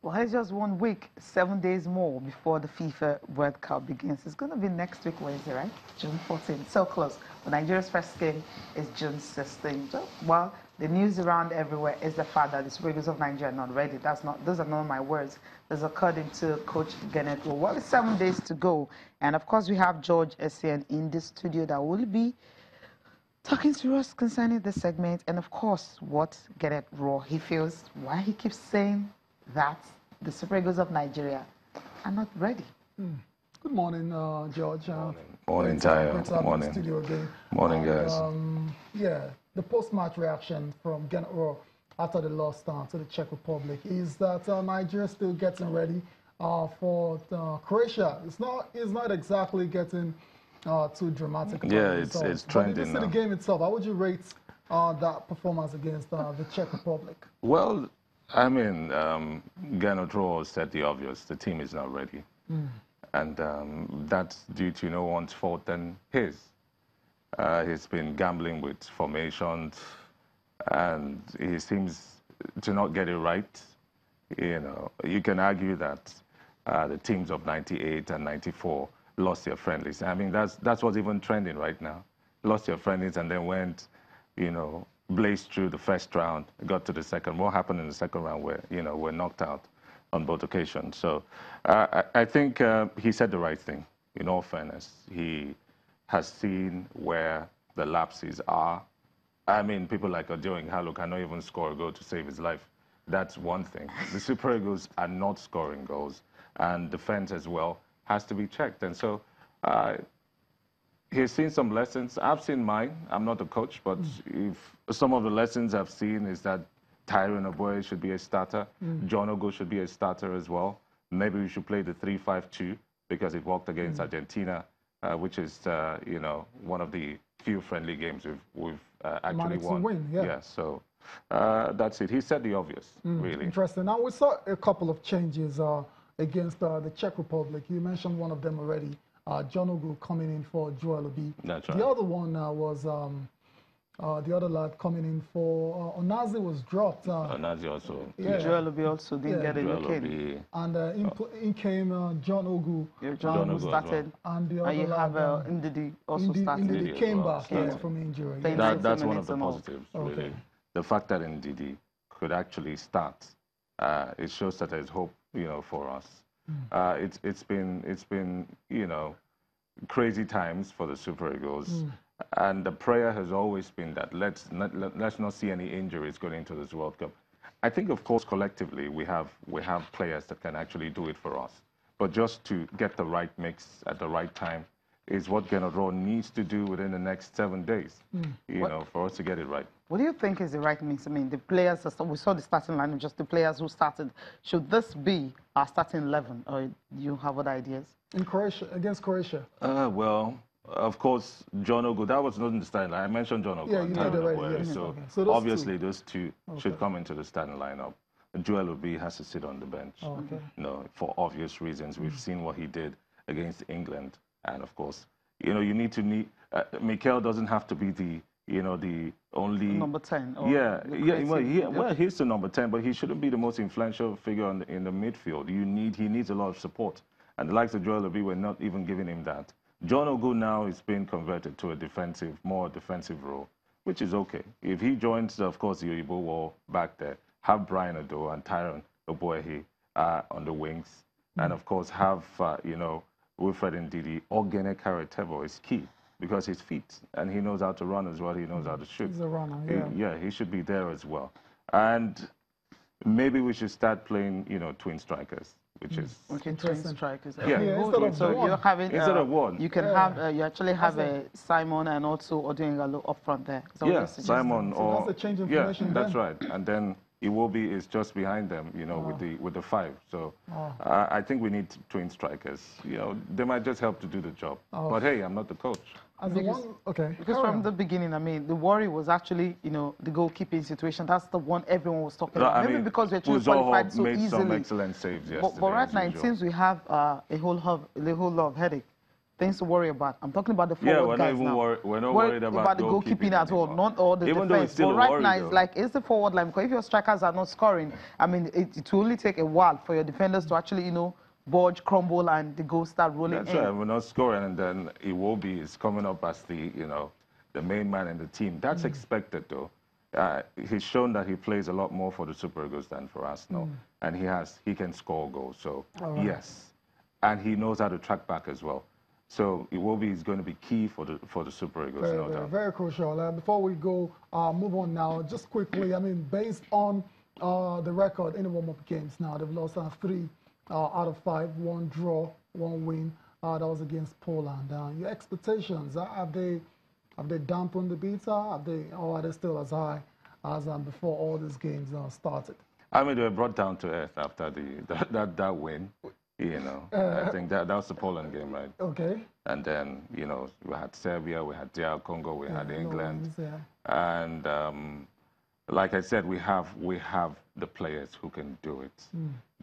Well, it's just 1 week, 7 days more before the FIFA World Cup begins. It's going to be next week, Wednesday, right? June 14th. So close. But Nigeria's first game is June 16th. So, well, the news around everywhere is the fact that the Super Eagles of Nigeria are not ready. Those are not my words. Those are according to Coach Gennett. Well, it's 7 days to go. And of course, we have George Essien in the studio that will be talking to us concerning this segment. And of course, what Gennett Raw he feels, why he keeps saying that the Super Eagles of Nigeria are not ready. Good morning, George. Morning, Tayo. Morning. Studio again. Morning, guys. Yeah, the post-match reaction from Gennett Raw after the loss to the Czech Republic is that Nigeria still getting ready for Croatia. It's not exactly getting too dramatic. Yeah, it's trending now. But the game itself, how would you rate that performance against the Czech Republic? Well, I mean, Gennett Raw said the obvious. The team is not ready. And that's due to no one's fault than his. He's been gambling with formations, and he seems to not get it right. You know, you can argue that the teams of 98 and 94 lost their friendlies. I mean, that's what's even trending right now. Lost their friendlies and then went, you know, blazed through the first round, got to the second. What happened in the second round where, you know, we're knocked out on both occasions. So I think he said the right thing, in all fairness. He has seen where the lapses are. I mean, people like Odio Ighalo cannot even score a goal to save his life. That's one thing. The Super Eagles are not scoring goals, and defense as well has to be checked. And so he's seen some lessons. I've seen mine. I'm not a coach, but if some of the lessons I've seen is that Tyrone Oboye should be a starter. John Ogo should be a starter as well. Maybe we should play the 3-5-2 because it worked against Argentina, which is, you know, one of the few friendly games we've actually won. Yeah, so that's it. He said the obvious, really. Interesting. Now, we saw a couple of changes against the Czech Republic. You mentioned one of them already. John Ogu coming in for Joel Obi. That's right. The other one was the other lad coming in for Onazi was dropped. Onazi also. Yeah. Joel Obi also didn't get it. And in came John Ogu. Yeah, John Ogu started. Well. And the other you have Ndidi also started. Ndidi came back from injury. That's one of the positives, really. The fact that Ndidi could actually start, it shows that there's hope, you know, for us. It's been you know, crazy times for the Super Eagles, and the prayer has always been that let's not see any injuries going into this World Cup. I think, of course, collectively we have players that can actually do it for us, but just to get the right mix at the right time is what Gennett Raw needs to do within the next 7 days, you know, for us to get it right. What do you think is the right mix? I mean, the players, we saw the starting line, just the players who started. Should this be our starting 11, or do you have other ideas? In Croatia, against Croatia? Well, of course, John Ogu, that was not in the starting line. I mentioned John Ogu. Yeah, you did already. Yeah. So obviously those two should come into the starting lineup. Joel Obi has to sit on the bench. You know, for obvious reasons. We've seen what he did against England. And of course, you know, Mikel doesn't have to be the, you know, the only number 10. Well, he's the number 10, but he shouldn't be the most influential figure in the midfield. He needs a lot of support, and the likes of Joel Obi were not even giving him that. John Ogu now is being converted to a more defensive role, which is okay. If he joins, of course, the Oyibo War back there, have Brian Odo and Tyrone Oboye on the wings, and of course have you know, Wilfred Ndidi. Ogene Karatebo is key because his feet, and he knows how to run as well. He knows how to shoot. He's a runner, yeah. He should be there as well. And maybe we should start playing, you know, twin strikers, which is twin strikers. Instead of one, you can have you actually have a Simon and also Odio Ighalo up front there. So Simon or that's a change in formation. That's right. And then Iwobi is just behind them, you know, with the 5. So I think we need twin strikers. You know, they might just help to do the job. But hey, I'm not the coach. Because from the beginning, I mean, the worry was actually, you know, the goalkeeping situation. That's the one everyone was talking about. Maybe because we're actually qualified so easily. Some excellent saves yesterday. But right now, it seems we have a whole lot of headache things to worry about. I'm talking about the Yeah, forward we're not guys even now. we're not worried about the goalkeeping at all, anymore. not all the Even though it's defense. still But a right worry, now, though. it's like, it's the forward line, because if your strikers are not scoring, I mean, it will only take a while for your defenders to actually, budge, crumble, and the goals start rolling That's in. right. We're not scoring, and then Iwobi is coming up as the the main man in the team. That's expected, though. He's shown that he plays a lot more for the Super Eagles than for Arsenal, and he can score goals. So yes, and he knows how to track back as well. So Iwobi is going to be key for the Super Eagles, no doubt. Very crucial. Before we go, move on now, just quickly, I mean, based on the record in the warm-up games now, they've lost 3 out of 5, 1 draw, 1 win. That was against Poland. Your expectations, have they dampened the beta? Or are they still as high as before all these games started? I mean, they were brought down to earth after that win. I think that was the Poland game, right? Okay. And then, we had Serbia, we had DR Congo, we had England. And like I said, we have the players who can do it.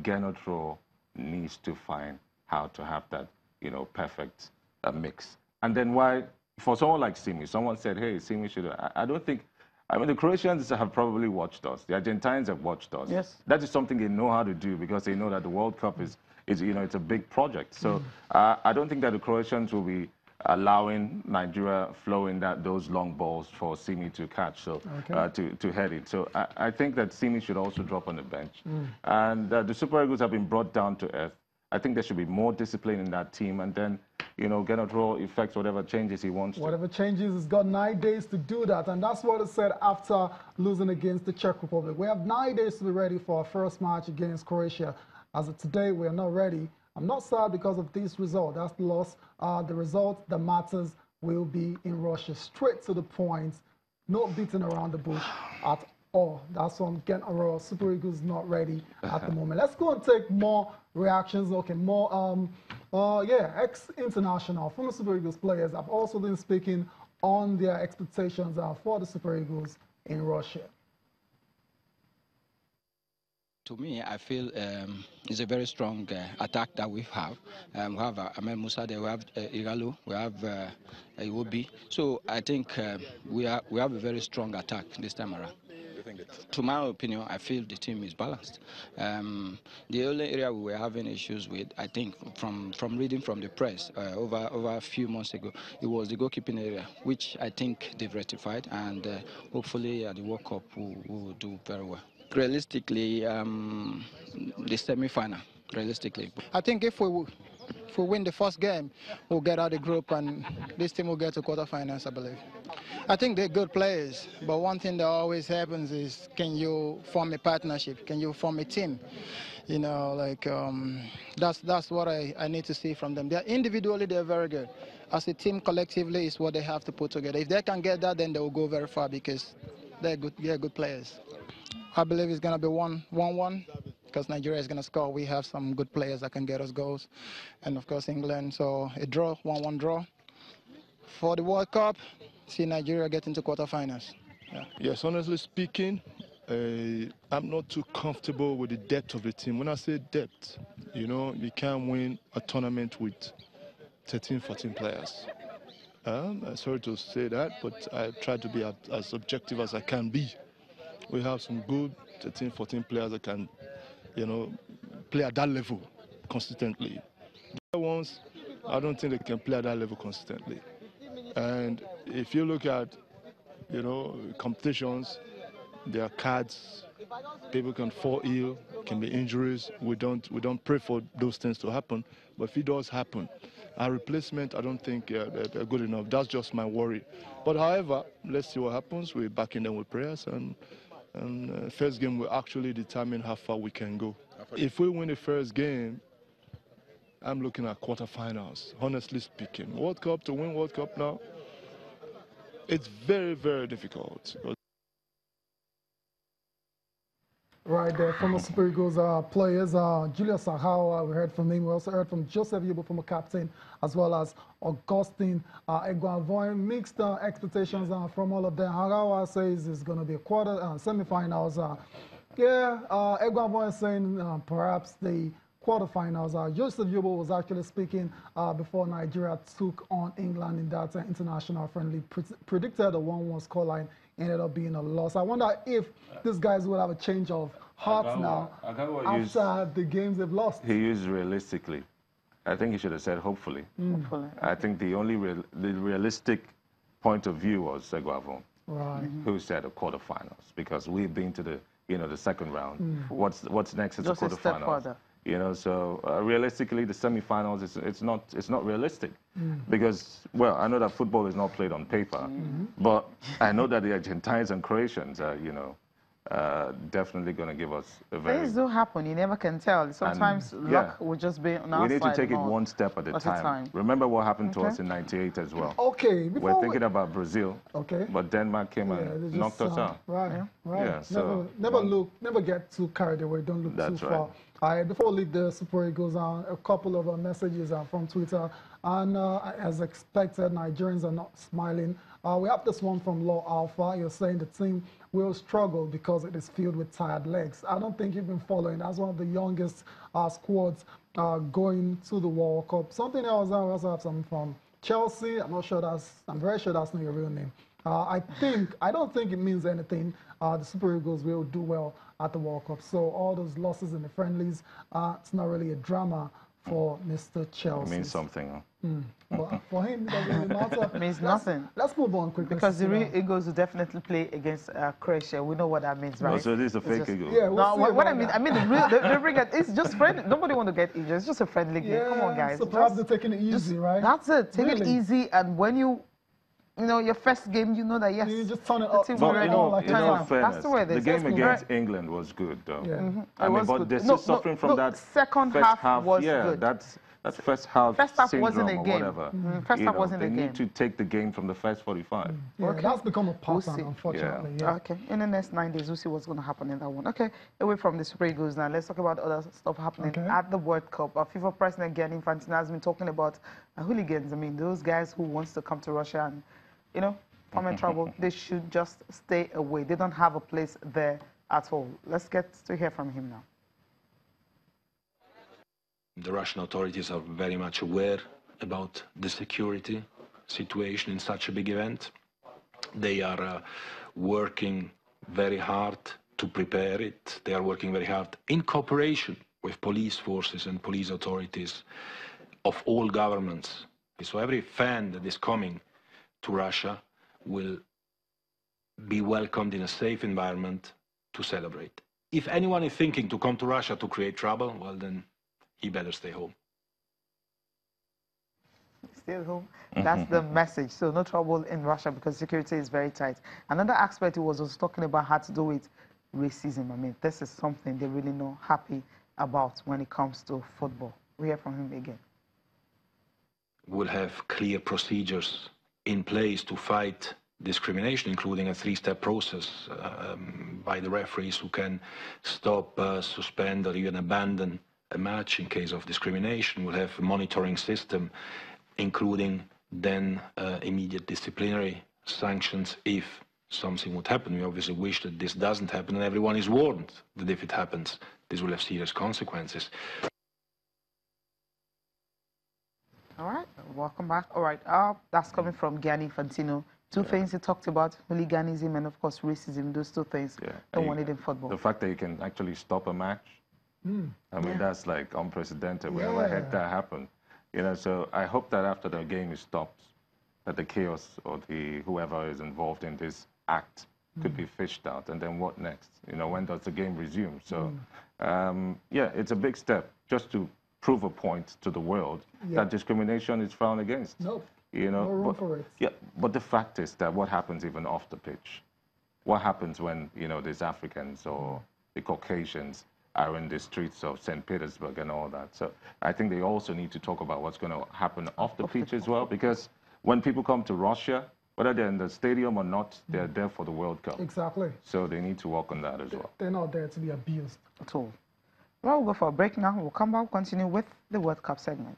Gernot Rohr needs to find how to have that, perfect mix. And then for someone like Simi, someone said, hey, Simi should, I don't think, I mean, the Croatians have probably watched us. The Argentines have watched us. Yes. That is something they know how to do, because they know that the World Cup is it's a big project. So I don't think that the Croatians will be allowing Nigeria flowing those long balls for Simi to catch, so to head it. So I think that Simi should also drop on the bench. And the Super Eagles have been brought down to earth. I think there should be more discipline in that team, and then, Gernot Rohr effects whatever changes he wants to. Whatever changes, he's got 9 days to do that, and that's what he said after losing against the Czech Republic. We have 9 days to be ready for our first match against Croatia. As of today, we are not ready. I'm not sad because of this result. That's the loss. The result that matters will be in Russia. Straight to the point. No beating around the bush at all. That's from Gernot Rohr. Super Eagles not ready at the moment. Let's go and take more reactions. Okay, more, ex-international, former Super Eagles players have also been speaking on their expectations for the Super Eagles in Russia. To me, I feel it's a very strong attack that we have. We have Ahmed Musa there, we have Igalo, we have Iwobi. So I think we have a very strong attack this time around. To my opinion, I feel the team is balanced. The only area we were having issues with, I think, from reading from the press over a few months ago, it was the goalkeeping area, which I think they've rectified, and hopefully at the World Cup we will do very well. Realistically, the semi-final, realistically. I think if we win the first game, we'll get out of the group, and this team will get to quarterfinals, I believe. I think they're good players, but one thing that always happens is, can you form a partnership? Can you form a team? That's what I need to see from them. Individually, they're very good. As a team, collectively, is what they have to put together. If they can get that, then they will go very far, because they're good players. I believe it's going to be 1-1 because Nigeria is going to score. We have some good players that can get us goals. And, of course, England. So a draw, 1-1 draw. For the World Cup, see Nigeria get into quarterfinals. Yeah. Yes, honestly speaking, I'm not too comfortable with the depth of the team. When I say depth, you can't win a tournament with 13, 14 players. I'm sorry to say that, but I try to be as objective as I can be. We have some good 13, 14 players that can, play at that level consistently. The other ones, I don't think they can play at that level consistently. And if you look at, competitions, there are cards, people can fall ill, can be injuries. We don't pray for those things to happen, but if it does happen, our replacement, I don't think they're good enough. That's just my worry. But however, let's see what happens. We're backing them with prayers, and first game will actually determine how far we can go. If we win the first game, I'm looking at quarterfinals, honestly speaking. World Cup, to win World Cup now, it's very, very difficult. Right there, former Super Eagles players, Julius Sahau, we heard from him. We also heard from Joseph Yobo, former captain, as well as Augustine Eguavoen. Mixed expectations from all of them. Harawa says it's going to be a semi-finals. Eguavoen saying perhaps the quarterfinals. Joseph Yobo was actually speaking before Nigeria took on England in that international friendly. Predicted a 1-1 scoreline, ended up being a loss. I wonder if these guys will have a change of heart now after the games they've lost. He used realistically. I think he should have said hopefully. Hopefully. I think the only realistic point of view was Seguavon, Right. who said a quarterfinals, because we've been to the the second round. What's next is Just the a step quarterfinals. further. So realistically, the semifinals it's not realistic, because I know that football is not played on paper, but I know that the Argentines and Croatians are definitely going to give us a very. Things do happen. You never can tell. Sometimes luck will just be on our We need to side take it and all. one step at a time. Remember what happened to us in '98 as well. Okay. We're thinking about Brazil. Okay. But Denmark came and knocked us out. Right. Right. Yeah, so never get too carried away. Don't look That's too right. far. Before we leave the Super Eagles, a couple of messages from Twitter. And as expected, Nigerians are not smiling. We have this one from Law Alpha. You're saying the team will struggle because it is filled with tired legs. I don't think you've been following. That's one of the youngest squads going to the World Cup. Something else, I also have some from Chelsea. I'm very sure that's not your real name. I don't think it means anything. The Super Eagles will do well at the World Cup. So all those losses in the friendlies, it's not really a drama for Mr. Chelsea. It means something. Huh? But for him, it doesn't really matter. It means nothing. Let's move on quickly. Because the real Eagles will definitely play against Croatia. We know what that means, right? So this is a fake Eagle. Yeah, No, what I mean the real, the bring it, it's just friendly. Nobody want to get injured. It's just a friendly game. Come on, guys. So perhaps they're taking it easy, right? That's it. Take it Really? easy, and when your first game, you know that yes, You just turn it the up. team But will in ready. all like Turn it up. fairness, That's the way it the is. game Let's be against very- England was good, though. Yeah. I It mean, was but good. they're No, still suffering from no, that second first half was yeah, good. that's first half First half syndrome wasn't a or game. whatever. First half wasn't they a need game. to take the game from the first 45. Yeah, Okay. that's become a pattern, see. unfortunately. Yeah. Okay, in the next 9 days, we'll see what's going to happen in that one. Okay, away from the Super Eagles now, let's talk about other stuff happening Okay. at the World Cup. FIFA President Gianni Infantino has been talking about hooligans. I mean, those guys who wants to come to Russia and, come in trouble, they should just stay away. They don't have a place there at all. Let's get to hear from him now. The Russian authorities are very much aware about the security situation in such a big event. They are working very hard to prepare it. They are working very hard in cooperation with police forces and police authorities of all governments. So every fan that is coming to Russia will be welcomed in a safe environment to celebrate. If anyone is thinking to come to Russia to create trouble, well then he better stay home. Stay at home. That's the message. So no trouble in Russia because security is very tight. Another aspect he was also talking about had to do with racism. I mean, this is something they're really not happy about when it comes to football. We hear from him again. We'll have clear procedures in place to fight discrimination, including a 3-step process by the referees who can stop, suspend, or even abandon a match in case of discrimination. We'll have a monitoring system, including then immediate disciplinary sanctions if something would happen. We obviously wish that this doesn't happen, and everyone is warned that if it happens, this will have serious consequences. All right, welcome back. All right, that's coming from Gianni Infantino. Two things he talked about, hooliganism and, of course, racism. Those two things don't want it in football. The fact that you can actually stop a match, I mean, that's like unprecedented. We never had that happen. So I hope that after the game is stopped, that the chaos or whoever is involved in this act could be fished out. And then what next? When does the game resume? So, yeah, it's a big step just to prove a point to the world that discrimination is frowned against. Nope. No room for it. Yeah, but the fact is that what happens even off the pitch? What happens when, these Africans or the Caucasians are in the streets of St. Petersburg and all that? So I think they also need to talk about what's going to happen off the pitch as well, because when people come to Russia, whether they're in the stadium or not, they're there for the World Cup. Exactly. So they need to work on that as well. They're not there to be abused At all. Well, we'll go for a break now. We'll come back, continue with the World Cup segment.